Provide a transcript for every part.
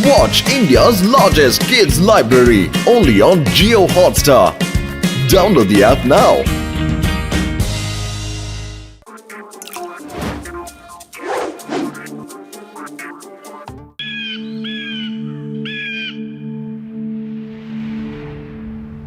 Watch India's largest kids library only on Jio Hotstar. Download the app now.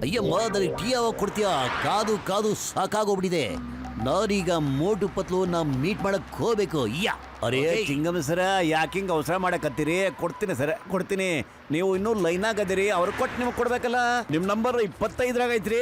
ಅಯ್ಯಮ್ಮ ನನಗೆ tea ಯಾವಾಗ ಕೊಡ್ತೀಯಾ? ಕಾದು ಕಾದು ಸಾಕಾಗೋಗ್ಬಿಟ್ಟಿದೆ. ನಾನೀಗ ಮೋಟು ಪತ್ಲು ಮೀಟ್ ಮಾಡಕ್ ಹೋಗ್ಬೇಕು. ಅರೇ ಚಿಂಗಮ್ ಸರ, ಯಾಕೆ ಹಿಂಗೆ ಅವಸರ ಮಾಡಕತ್ತೀರಿ? ಕೊಡ್ತೀನಿ ಸರ್, ಕೊಡ್ತೀನಿ. ನೀವು ಇನ್ನೂ ಲೈನಾಗ ಅದೀರಿ, ಅವ್ರು ಕೊಟ್ಟು ನಿಮ್ಗೆ ಕೊಡ್ಬೇಕಲ್ಲ. ನಿಮ್ ನಂಬರ್ 25 ಐತ್ರಿ.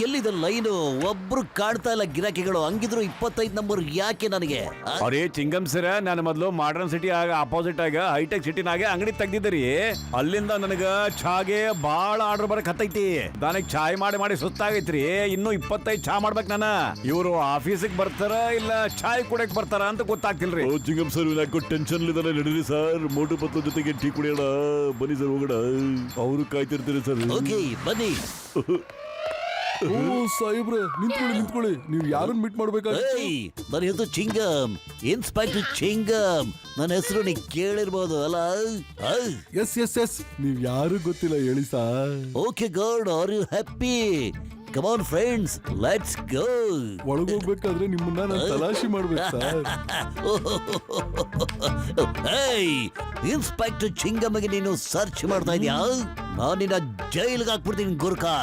ಎಲ್ಲಿದೆ ಲೈನು? ಒಬ್ರು ಕಾಡ್ತಾ ಇಲ್ಲ ಗಿರಾಕಿಗಳು. ಹಂಗಿದ್ರು 25 ನಂಬರ್ ಯಾಕೆ ನನಗೆ? ಅರೇ ಚಿಂಗಮ್ ಸರ, ನಾನು ಮೊದಲು ಮಾಡರ್ನ್ ಸಿಟಿ ಆಗ ಅಪೋಸಿಟ್ ಆಗ ಹೈಟೆಕ್ ಸಿಟಿನಾಗೆ ಅಂಗಡಿ ತೆಗ್ದಿದ್ದೀರಿ. ಅಲ್ಲಿಂದ ನನಗ ಚಾಗೆ ಬಾಳ ಆರ್ಡರ್ ಬರಕ್ ಹತ್ತೈತಿ. ನನಗ್ ಚಾಯ್ ಮಾಡಿ ಮಾಡಿ ಸುಸ್ತಾಗೈತ್ರಿ. ಇನ್ನು 25 ಚಾ ಮಾಡ್ಬೇಕು ನಾನು. ಇವರು ಆಫೀಸಿಗೆ ಬರ್ತಾರ ಇಲ್ಲ ಚಾಯ್ ಕುಡಿಯಕ್ ಬರ್ತಾರ ಅಂತ ಗೊತ್ತಾಗ್ತಿಲ್ರಿ. ಚಿಂಗಮ್ ಸರ್, ಯಾಕೋ ಟೆನ್ಷನ್ ಇದಾರೆ. ನಡೀರಿ ಸರ್, ಮೋಟು ಪತ್ಲು ಜೊತೆಗೆ ಟೀ ಕುಡಿಯೋಣ. ಬನ್ನಿ ಸರ್, ಹೋಗೋಣ. ಅವರು ಕಾಯ್ತಿರ್ತೀರಿ ಸರ್. ಓಕೆ ಬನ್ನಿ. ಸಾಹೇಬ್ರೆ, ನಿಂತ್ಕೊಳ್ಳಿ. ನೀವು ಯಾರನ್ನ ಮೀಟ್ ಮಾಡ್ಬೇಕಾಗಿತ್ತು? ನನ್ನ ಹೆಸರು ಚಿಂಗಮ್, ಇನ್ಸ್ಪೆಕ್ಟರ್ ಚಿಂಗಮ್. ನನ್ನ ಹೆಸರು ನೀ ಕೇಳಿರ್ಬೋದು ಅಲ್ಲ? ಎಸ್ ನೀವ್ ಯಾರು ಗೊತ್ತಿಲ್ಲ, ಹೇಳಿ sir. Okay God, are you happy? Come on friends, let's go. ಒಳಗೋಗ್ಬೇಕಾದ್ರೆ ನಿಮ್ಮನ್ನ ನಾನು ತಲಾಶಿ ಮಾಡ್ಬೇಕು ಸರ್. ಇನ್ಸ್ಪೆಕ್ಟರ್ ಚಿಂಗಮ್ಗೆ ನೀನು ಸರ್ಚ್ ಮಾಡ್ತಾ ಇದೀಯಾ? ನಾನು ನಿನ್ನ ಜೈಲ್ಗೆ ಹಾಕ್ಬಿಡ್ತೀನಿ ಗುರ್ಕಾ.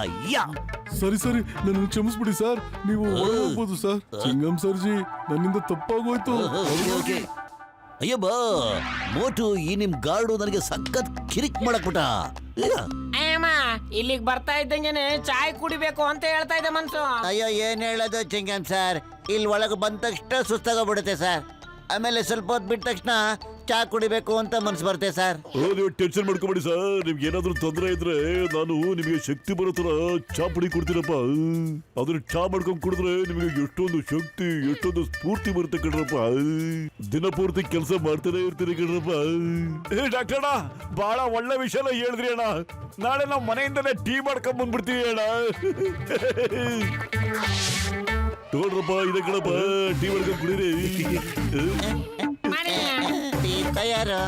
ಸರಿ ನನ್ನ ಕ್ಷಮಿಸ್ಬಿಡಿ ಸರ್, ನೀವು ಹೋಗ್ಬೋದು ಸರ್. ಚಿಂಗಮ್ ಸರ್ಜಿ, ನನ್ನಿಂದ ತಪ್ಪಾಗೋಯ್ತು. ಅಯ್ಯಬ್ಬ ಮೋಟು, ಈ ನಿಮ್ ಗಾರ್ಡು ನನಗೆ ಸಖತ್ ಕಿರಿಕ್ ಮಾಡಕ್ಬಿಟ್ಟ. ಇಲ್ಲಿಗೆ ಬರ್ತಾ ಇದ್ದಂಗೆನೆ ಚಾಯ್ ಕುಡಿಬೇಕು ಅಂತ ಹೇಳ್ತಾ ಇದ್ದೆ ಮನ್ಸು. ಅಯ್ಯೋ ಏನ್ ಹೇಳೋದು ಚಿಂಗಮ್ ಸರ್, ಇಲ್ಲಿ ಒಳಗೆ ಬಂದ ತಕ್ಷಣ ಸುಸ್ತಾಗೋಗ್ಬಿಡುತ್ತೆ ಸರ್. ಆಮೇಲೆ ಸ್ವಲ್ಪ ಹೊತ್ತು ಬಿಟ್ಟ ತಕ್ಷಣ ಚಾ ಕುಡಿಬೇಕು ಅಂತ ಮನ್ಸು ಬರುತ್ತೆ ಸರ್. ನೀವು ಟೆನ್ಷನ್ ಮಾಡ್ಕೊಬೇಡಿ ಸರ್. ನಿಮ್ಗೆ ಏನಾದ್ರೂ ತೊಂದರೆ ಇದ್ರೆ ನಾನು ನಿಮಗೆ ಶಕ್ತಿ ಬರೋ ತರ ಚಾ ಪುಡಿ ಕೊಡ್ತೀನಪ್ಪ. ಅದ್ರ ಚಾ ಮಾಡ್ಕೊಂಡ್ ಕುಡಿದ್ರೆ ನಿಮಗೆ ಎಷ್ಟೊಂದು ಶಕ್ತಿ, ಎಷ್ಟೊಂದು ಸ್ಫೂರ್ತಿ ಬರುತ್ತೆ ಕಣ್ರಪ್ಪ. ದಿನ ಪೂರ್ತಿ ಕೆಲಸ ಮಾಡ್ತಾನೆ ಇರ್ತೀರಿ ಕಣ್ರಪ್ಪ. ಡಾಕ್ಟರ್ ಅಣ್ಣ, ಬಹಳ ಒಳ್ಳೆ ವಿಷಯನ ಹೇಳಿದ್ರಿ ಅಣ್ಣ. ನಾಳೆ ನಾವು ಮನೆಯಿಂದಲೇ ಟೀ ಮಾಡ್ಕೊಂಡ್ ಬಂದ್ಬಿಡ್ತೀವಿ ಅಣ್ಣ. ತಗೊಳ್ರಪ್ಪ, ಇದೆ ಕಣಪ್ಪ, ಟೀ ಮಾಡ್ಕೊಂಡ್ ಕುಡೀರಿ. ತಯಾರು.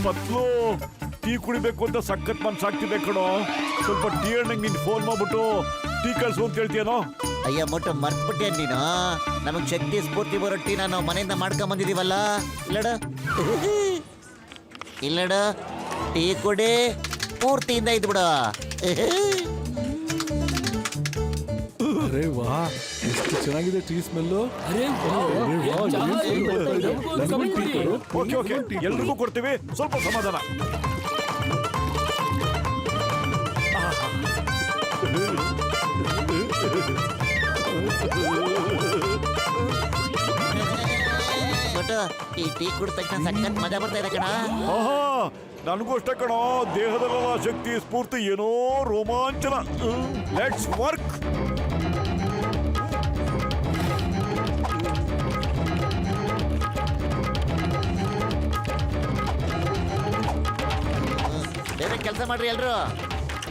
ಪತ್ಲು, ಟೀ ಕುಡಿಬೇಕು ಅಂತ ಸಖತ್ ಮನ್ಸಾಗ್ತಿದೆ ಕಣೋ. ಸ್ವಲ್ಪ ಟೀ ಅಣ್ಣಂಗೆ ನಿನ್ ಫೋನ್ ಮಾಡ್ಬಿಟ್ಟು ಟೀ ಕಳ್ಸು ಅಂತ ಹೇಳ್ತೀಯನೋ? ಅಯ್ಯ ಮೊಟ್ಟ ಮರ್ತ್ಬಿಟ್ಟೆ ನೀನು. ನಮಗ್ ಶಕ್ತಿ ಸ್ಫೂರ್ತಿ ಬರೋ ಟೀ ನಾವು ಮನೆಯಿಂದ ಮಾಡ್ಕೊಂಡ್ ಬಂದಿದೀವಲ್ಲ. ಇಲ್ಲಡ ಟೀ ಕುಡಿ, ಪೂರ್ತಿಯಿಂದ ಇದ್ಬಿಡು. ಅರೆ ವಾ, ಎಷ್ಟು ಚೆನ್ನಾಗಿದೆ ಟೀ ಸ್ಮೆಲ್ಲು. ಓಕೆ, ಎಲ್ರಿಗೂ ಕೊಡ್ತೀವಿ, ಸ್ವಲ್ಪ ಸಮಾಧಾನ. ಈ ಟೀ ಕುಡಿದ ತಕ್ಷಣ ಸಖತ್ ಮಜಾ ಬರ್ತಾ ಇದೆ ಕಣ. ನನಗೂ ಅಷ್ಟೇ ಕಣೋ. ದೇಹದಲ್ಲ ಶಕ್ತಿ, ಸ್ಫೂರ್ತಿ, ಏನೋ ರೋಮಾಂಚನ. Let's work. ಬೇರೆ ಕೆಲಸ ಮಾಡ್ರಿ ಎಲ್ರು.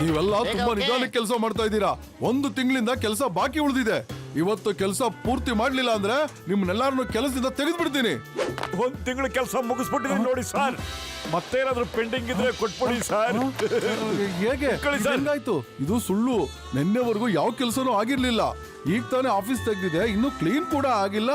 ನೀವೆಲ್ಲ ತುಂಬಾ ನಿಧಾನಕ್ಕೆ ಕೆಲಸ ಮಾಡ್ತಾ ಇದ್ದೀರಾ. 1 ತಿಂಗಳಿಂದ ಕೆಲಸ ಬಾಕಿ ಉಳಿದಿದೆ. ಇವತ್ತು ಕೆಲಸ ಪೂರ್ತಿ ಮಾಡ್ಲಿಲ್ಲ ಅಂದ್ರೆ ನಿಮ್ಮನ್ನೆಲ್ಲಾರನ್ನು ಕೆಲಸದಿಂದ ತೆಗೆದ್ಬಿಡ್ತೀನಿ. 1 ತಿಂಗಳ ಕೆಲಸ ಮುಗಿಸ್ಬಿಟ್ಟಿದ್ದೀನಿ ನೋಡಿ ಸರ್. ಮತ್ತೇನಾದ್ರೂ ಪೆಂಡಿಂಗ್ ಇದ್ರೆ ಕೊಟ್ಬಿಡಿ ಸರ್. ಹೇಗೆ ಹೆಂಗಾಯ್ತು? ಇದು ಸುಳ್ಳು. ನಿನ್ನೆವರೆಗೂ ಯಾವ ಕೆಲಸನೂ ಆಗಿರ್ಲಿಲ್ಲ. ಈಗ ತಾನೇ ಆಫೀಸ್ ತೆಗ್ದಿದೆ, ಇನ್ನು ಕ್ಲೀನ್ ಕೂಡ ಆಗಿಲ್ಲ.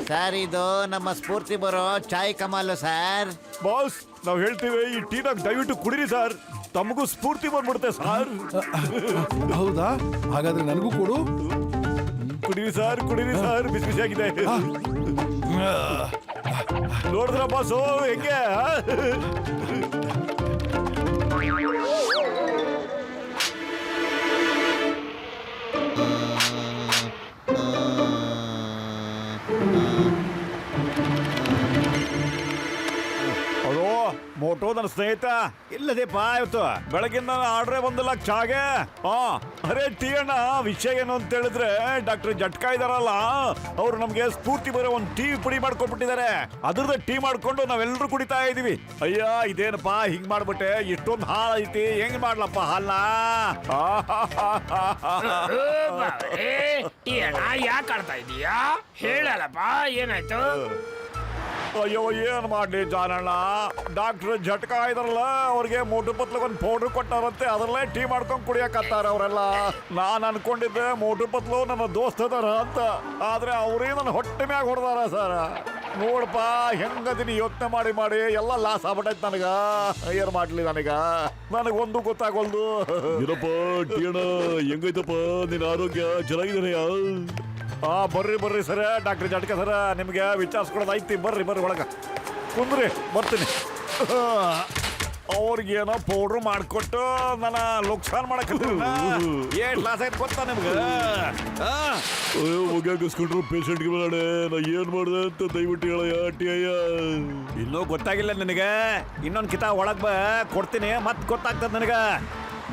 ಸರ್, ಇದು ನಮ್ಮ ಸ್ಫೂರ್ತಿ ಬರೋ ಚಾಯ್ ಕಮಾಲು ಸರ್. ಬಾಸ್, ನಾವು ಹೇಳ್ತೀವಿ, ಈ ಟೀನಾಗ ದಯವಿಟ್ಟು ಕುಡಿರಿ ಸರ್. ತಮಗೂ ಸ್ಫೂರ್ತಿ ಬಂದ್ಬಿಡುತ್ತೆ ಸರ್. ಹೌದಾ? ಹಾಗಾದ್ರೆ ನನಗೂ ಕೊಡು. ಕುಡಿರಿ ಸರ್, ಬಿಸಿ ಬಿಸಿಯಾಗಿದೆ. ನೋಡಿದ್ರ ಬಾಸು ಹೆಂಗೆ? ಮೋಟೋ ನನ್ನ ಸ್ನೇಹಿತ ಇಲ್ಲದೇಪ ಇವತ್ತು ಬೆಳಗಿಂದ ಆರ್ಡ್ರೇ ಬಂದಿಲ್ಲ ಚಾಗೆ ಅರೆ ಟೀ ಅಣ್ಣ ವಿಷಯ ಏನು ಅಂತ ಹೇಳಿದ್ರೆ ಡಾಕ್ಟರ್ ಜಟ್ಕಾ ಇದಾರಲ್ಲ ಅವ್ರು ನಮ್ಗೆ ಸ್ಫೂರ್ತಿ ಬರೋ ಒಂದು ಟೀ ಪುಡಿ ಮಾಡ್ಕೊಂಡ್ಬಿಟ್ಟಿದ್ದಾರೆ ಅದ್ರದ್ದು ಟೀ ಮಾಡ್ಕೊಂಡು ನಾವೆಲ್ಲರೂ ಕುಡಿತಾ ಇದೀವಿ ಅಯ್ಯ ಇದೇನಪ್ಪ ಹಿಂಗ್ ಮಾಡ್ಬಿಟ್ಟೆ ಇಷ್ಟೊಂದು ಹಾಲ್ ಐತಿ ಹೆಂಗ್ ಮಾಡ್ಲಪ್ಪ ಹಾಲ್ನ ಯಾಕೆ ಆಡ್ತಾ ಇದೀಯಾ ಹೇಳಲ್ಲಪ್ಪ ಏನಾಯ್ತು ಅಯ್ಯೋ ಏನ್ ಮಾಡ್ಲಿ ಜಾನಣ್ಣ ಡಾಕ್ಟರ್ ಜಟ್ಕಾ ಇದಾರಲ್ಲ ಅವ್ರಿಗೆ ಮೋಟು ಪತ್ಲಕ್ ಒಂದು ಪೌಡರ್ ಕೊಟ್ಟಾರಂತೆ ಅದ್ರಲ್ಲೇ ಟೀ ಮಾಡ್ಕೊಂಡ್ ಕುಡಿಯಕತ್ತಾರ ಅವರೆಲ್ಲ ನಾನ್ ಅನ್ಕೊಂಡಿದ್ದೆ ಮೋಟು ಪತ್ಲು ನನ್ನ ದೋಸ್ತ ಅದಾರ ಅಂತ ಆದ್ರೆ ಅವ್ರೇ ನನ್ನ ಹೊಟ್ಟೆ ಮ್ಯಾಗ ಹೊಡೆದಾರ ಸರ್ ನೋಡಪ್ಪ ಹೆಂಗದಿನಿ ಯೋಚನೆ ಮಾಡಿ ಮಾಡಿ ಎಲ್ಲ ಲಾಸ್ ಆಗ್ಬಿಟ್ಟೈತ್ ನನಗ ಏನ್ ಮಾಡ್ಲಿ ನನಗೊಂದು ಗೊತ್ತಾಗೋಲ್ದು ಏನಪ್ಪ ಟೀಯಣ್ಣ ಹೆಂಗೈತಪ್ಪ ನಿನ್ನ ಆರೋಗ್ಯ ಚೆನ್ನಾಗಿದ್ದಾನೆಯಾ ಬರ್ರಿ ಸರ ಡಾಕ್ಟರ್ ಜಟ್ಕ ಸರ ನಿಮ್ಗೆ ವಿಚಾರಿಸ್ಕೊಳೋದೈತಿ ಬರ್ರಿ ಒಳಗ ಕುಂದ್ರಿ ಬರ್ತೀನಿ ಅವ್ರಿಗೇನೋ ಪೌಡ್ರ್ ಮಾಡಿಕೊಟ್ಟು ನನ್ನ ಲುಕ್ಸಾನ್ ಮಾಡಕ್ ಏಟ್ ಲಾಸ್ ಆಯ್ತು ಗೊತ್ತಾ ನಿಮ್ಗೆ ಒಗ್ಯಾಗಿಸ್ಕೊಂಡ್ರು ಪೇಷಂಟ್ಗೆ ಬೇಡ ನಾ ಏನ್ ಮಾಡ್ದೆ ಅಂತ ದಯವಿಟ್ಟು ಹೇಳಯ್ಯ ಟೀಯಯ್ಯ ಇನ್ನೂ ಗೊತ್ತಾಗಿಲ್ಲ ನಿನಗೆ ಇನ್ನೊಂದು ಕಿತಾ ಒಳಗ್ ಬಾ ಕೊಡ್ತೀನಿ ಮತ್ ಗೊತ್ತಾಗ್ತದ ನಿನಗ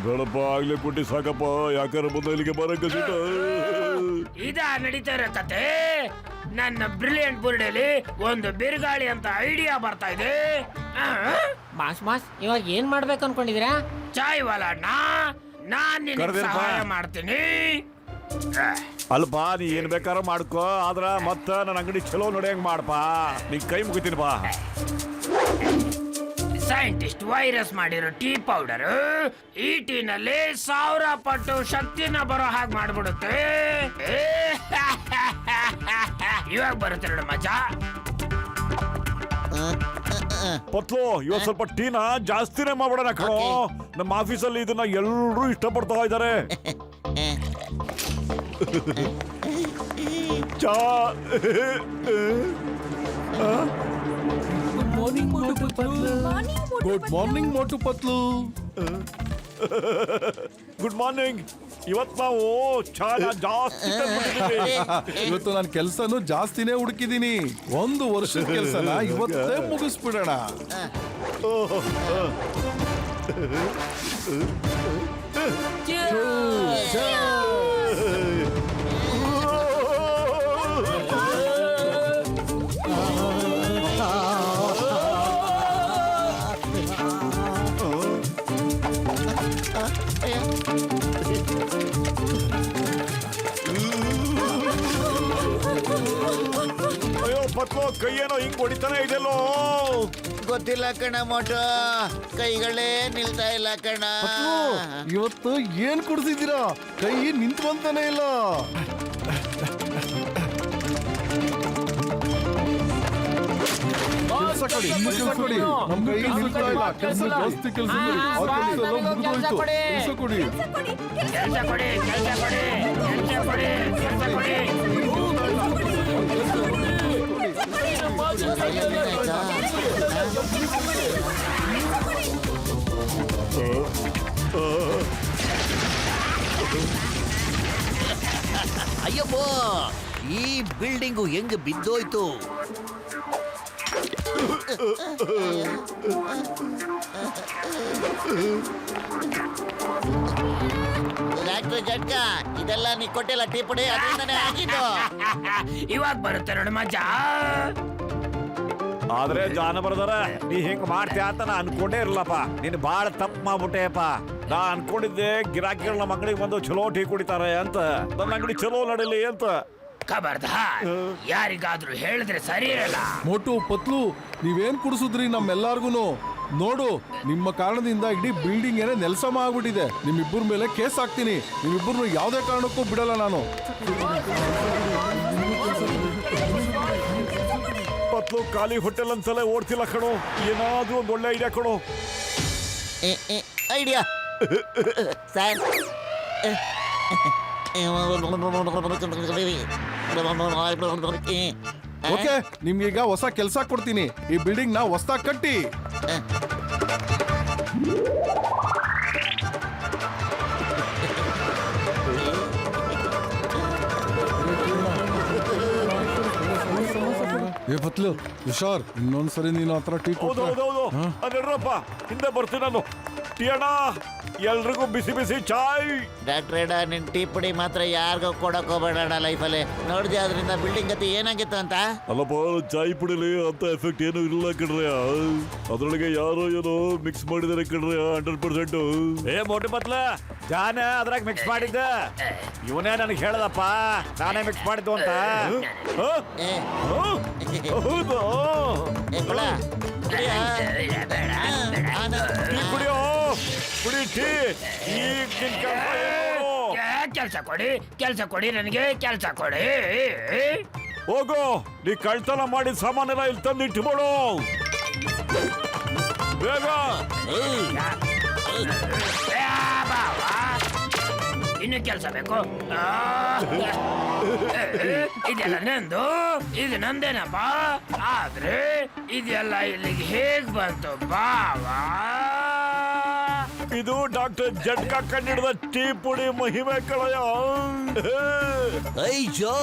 ಬೇಡಪ್ಪ ಆಗ್ಲೇ ಕೊಟ್ಟಿ ಸಾಕಪ್ಪ ಯಾಕಾರ ಬಂದ ಇಲ್ಲಿಗೆ ಬರಕ್ಕೆ ಸಿಟ್ಟ ಇದ ನಡೀತಾ ಇರೋ ಕತೆ ನನ್ನ ಬ್ರಿಲಿಯಂಟ್ ಬುರ್ಡಲ್ಲಿ ಒಂದು ಬಿರುಗಾಳಿ ಅಂತ ಐಡಿಯಾ ಬರ್ತಾ ಇದೆ ಬಾಸ್ ಇವಾಗ ಏನ್ ಮಾಡ್ಬೇಕು ಅನ್ಕೊಂಡಿದೀರಾ? ಚಾಯ್ ವಾಲಣ್ಣ ನಾನ್ ನಿನಗೆ ಕರ್ದಿರಪ್ಪ. ಸಹಾಯ ಮಾಡ್ತೀನಿ ಅಲ್ಪ ನೀ ಏನ್ ಬೇಕಾದ್ರೂ ಮಾಡ್ಕೋ ಆದ್ರ ಮತ್ತ ನನ್ನ ಅಂಗಡಿ ಚಲೋ ನೋಡಿಯಂಗ್ ಮಾಡಪ್ಪ ನೀ ಕೈ ಮುಗಿತೀನಿಪ್ಪ ಸೈಂಟಿಸ್ಟ್ ವೈರಸ್ ಮಾಡಿರೋ ಟೀ ಪೌಡರ್ ಈ ಟೀನಲ್ಲಿ 1000 ಪಟ್ಟು ಶಕ್ತಿನ ಬರೋ ಹಾಗೆ ಮಾಡ್ಬಿಡುತ್ತೆ ಇವಾಗ ಬರುತ್ತೆ ನೋಡು ಮಜಾ ಪತ್ಲು ಇವತ್ತು ಸ್ವಲ್ಪ ಟೀನ ಜಾಸ್ತಿನೇ ಮಾಡ್ಬಿಡೋಣ ಕಣೋ ನಮ್ಮ ಆಫೀಸಲ್ಲಿ ಇದನ್ನ ಎಲ್ಲರೂ ಇಷ್ಟಪಡ್ತಾ ಇದ್ದಾರೆ ಚಾ ಗುಡ್ ಮಾರ್ನಿಂಗ್ ಮೋಟು ಪತ್ಲು. ಗುಡ್ ಮಾರ್ನಿಂಗ್ ಇವತ್ತು ನಾವು ಚಾನ ಜಾಸ್ತಿ ತಂದ್ಬಿಟ್ಟಿದ್ದೀವಿ. ಇವತ್ತು ನಾನು ಕೆಲ್ಸನು ಜಾಸ್ತಿನೇ ಹುಡುಕಿದೀನಿ. 1 ವರ್ಷದ ಕೆಲ್ಸನ ಇವತ್ತೇ ಮುಗಿಸ್ಬಿಡೋಣ. ಅಯ್ಯೋ ಪತ್ಲು ಕೈಯೇನೋ ಹಿಂಗ್ ಹೊಡಿತಾನೆ ಇದೆಲ್ಲೋ ಗೊತ್ತಿಲ್ಲ ಕಣ ಮೋಟು ಕೈಗಳೇ ನಿಲ್ತಾ ಇಲ್ಲ ಕಣ ಪತ್ಲು, ಇವತ್ತು ಏನ್ ಕುಡ್ಸಿದ್ದೀರಾ? ಕೈ ನಿಂತು ಬಂತಾನೆ ಇಲ್ಲ. ಕೆಲ್ಸ ಕೊಡಿ, ಇನ್ನು ಕೆಲ್ಸ ಕೊಡಿ. ನಮ್ ಕೈ ನಿಲ್ತಾ ಇಲ್ಲ. ಕೆಲ್ಸ ಜಾಸ್ತಿ ಕೆಲ್ಸ ಕೊಡಿ. ಆ ಕೆಲ್ಸ ಎಲ್ಲ ಮುಗ್ದೋಯ್ತು. ಕೆಲ್ಸ ಕೊಡಿ. ಕೆಲಸ ಕೊಡಿ ಕೆಲಸ ಕೊಡಿ ಕೆಲಸ ಕೊಡಿ ಕೆಲಸ ಕೊಡಿ ಅಯ್ಯಪ್ಪ ಈ ಬಿಲ್ಡಿಂಗು ಹೆಂಗ್ ಬಿದ್ದೋಯ್ತು ಡಾಕ್ಟರ್ ಜಟ್ಕಾ ಇದೆಲ್ಲ ನೀ ಕೊಟ್ಟಿಲ್ಲ ಟೀ ಪುಡಿ ಅದರಿಂದನೇ ಆಗಿದ್ದು ಇವಾಗ ಬರುತ್ತೆ ನೋಡು ಮಜಾ ಆದ್ರೆ ಜಾನ ಬರ್ದಾರ ನೀ ಹಿಂಗ್ ಮಾಡ್ತೀಯ ಅಂತ ನಾ ಅನ್ಕೊಂಡೇ ಇರ್ಲಪ್ಪ ನೀನ್ ಬಾಳ ತಪ್ಪು ಮಾಡ್ಬಿಟ್ಟೆಪ್ಪ ನಾ ಅನ್ಕೊಂಡಿದ್ದೆ ಗಿರಾಕಿಗಳು ನಮ್ಮ ಅಂಗಡಿಗೆ ಬಂದು ಚಲೋ ಟೀ ಕುಡಿತಾರೆ ಅಂತ ನನ್ನ ಅಂಗಡಿ ಚಲೋ ನಡೀಲಿ ಅಂತ ಖಬರ್ದಾರ್ ಯಾರಿಗಾದ್ರೂ ಹೇಳಿದ್ರೆ ಸರಿ ಇರಲ್ಲ ಮೋಟು ಪತ್ಲು, ನೀವೇನ್ ಕುಡಿಸಿದ್ರಿ ನಮ್ಮೆಲ್ಲಾರ್ಗುನು? ನೋಡು, ನಿಮ್ಮ ಕಾರಣದಿಂದ ಇಡೀ ಬಿಲ್ಡಿಂಗ್ ಏನೇ ನೆಲ್ಸಮ ಆಗ್ಬಿಟ್ಟಿದೆ. ನಿಮ್ಮಿಬ್ಬರ ಮೇಲೆ ಕೇಸ್ ಹಾಕ್ತೀನಿ. ನಿಮ್ಮಿಬ್ಬರನ್ನು ಯಾವುದೇ ಕಾರಣಕ್ಕೂ ಬಿಡಲ್ಲ ನಾನು. ಪತ್ಲು ಖಾಲಿ ಹೋಟೆಲ್ ಅಂತಲೇ ಓಡ್ತಿಲ್ಲ ಕಣೋ, ಏನಾದ್ರೂ ಒಂದ್ ಒಳ್ಳೆ ಐಡಿಯಾ ಕೊಡು. ಐಡಿಯಾ ಸರ್ ಓಕೆ, ನಿಮ್ಗೀಗ ಹೊಸ ಕೆಲಸ ಕೊಡ್ತೀನಿ. ಈ ಬಿಲ್ಡಿಂಗ್ ನ ಹೊಸದಾಗಿ ಕಟ್ಟಿ. ಏ ಪತ್ಲು ಹುಷಾರ್, ಇನ್ನೊಂದ್ಸರಿ ನೀನು ಹತ್ರ ಟೀ ಹೌದು ಕೊಟ್ರೆ ಹೌದು ಹೌದು ನಡ್ರಪ್ಪ, ಹಿಂದೆ ಬರ್ತೀನಿ ನಾನು. ಟೀ ಅಣ್ಣ, ಎಲ್ರಿಗೂ ಬಿಸಿ ಬಿಸಿ ಚಾಯ್. ಡಾಕ್ಟ್ರೇಡ ನಿನ್ ಟೀ ಪುಡಿ ಮಾತ್ರ ಯಾರಿಗೂ ಕೊಡಕ್ ಹೋಗ್ಬೇಡ ಲೈಫಲ್ಲಿ. ನೋಡಿದೆ ಅದರಿಂದ ಬಿಲ್ಡಿಂಗ್ ಗತಿ ಏನಾಗಿತ್ತು ಅಂತ. ಅಲ್ಲಪ್ಪ, ಚಾಯ್ ಪುಡಿಲಿ ಅಂತ ಎಫೆಕ್ಟ್ ಏನು ಇಲ್ಲ ಕಣ್ರೆ. ಅದ್ರೊಳಗೆ ಯಾರೋ ಏನೋ ಮಿಕ್ಸ್ ಮಾಡಿದಾರೆ ಕಣ್ರೆ, 100%. ಏ ಮೋಟಿ ಪತ್ಲ, ಜಾನ ಅದ್ರಾಗ ಮಿಕ್ಸ್ ಮಾಡಿದ್ದ. ಇವನೇ ನನಗೆ ಹೇಳದಪ್ಪ, ನಾನೇ ಮಿಕ್ಸ್ ಮಾಡಿದ್ದು ಅಂತ. ಏ ಹೌದಾ? ಏ ಕೊಡ ಕುಡಿಯಾ? ಟೀ ಕುಡಿಯೋ, ಕುಡಿ ಟೀ. ಈಗ ನಿನ್ ಕೆಲ್ಸ ಏನು? ಕೆಲಸ ಕೊಡಿ, ಕೆಲಸ ಕೊಡಿ, ನನಗೆ ಕೆಲಸ ಕೊಡಿ. ಹೋಗು, ನೀ ಕಳ್ತನ ಮಾಡಿದ ಸಾಮಾನೆಲ್ಲ ಇಲ್ಲಿ ತಂದು ಇಟ್ಬಿಡು ಬೇಗ. ಇನ್ನು ಕೆಲಸ ಬೇಕು. ಇದೆಲ್ಲ ನಂದು, ಇದು ನಂದೇನಪ್ಪ. ಆದ್ರೆ ಇದೆಲ್ಲ ಇಲ್ಲಿಗೆ ಹೇಗ್ ಬಂತು ಬಾವಾ? ಇದು ಡಾಕ್ಟರ್ ಜಟ್ಕಾ ಕಂಡಿಡಿದ ಟೀ ಪುಡಿ ಮಹಿಮೆ ಕಳಯ. ಅಯ್ಯೋ,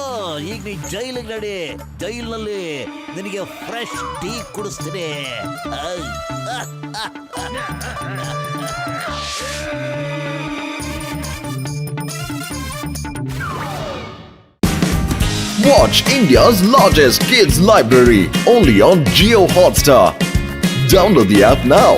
ಈಗ ನೀ ಜೈಲಿಗೆ ನಡಿ. ಜೈಲಿನಲ್ಲಿ ನಿನಗೆ ಫ್ರೆಶ್ ಟೀ ಕುಡಿಸ್ತೀನಿ. Watch India's largest kids library only on Geo Hotstar. Download the app now.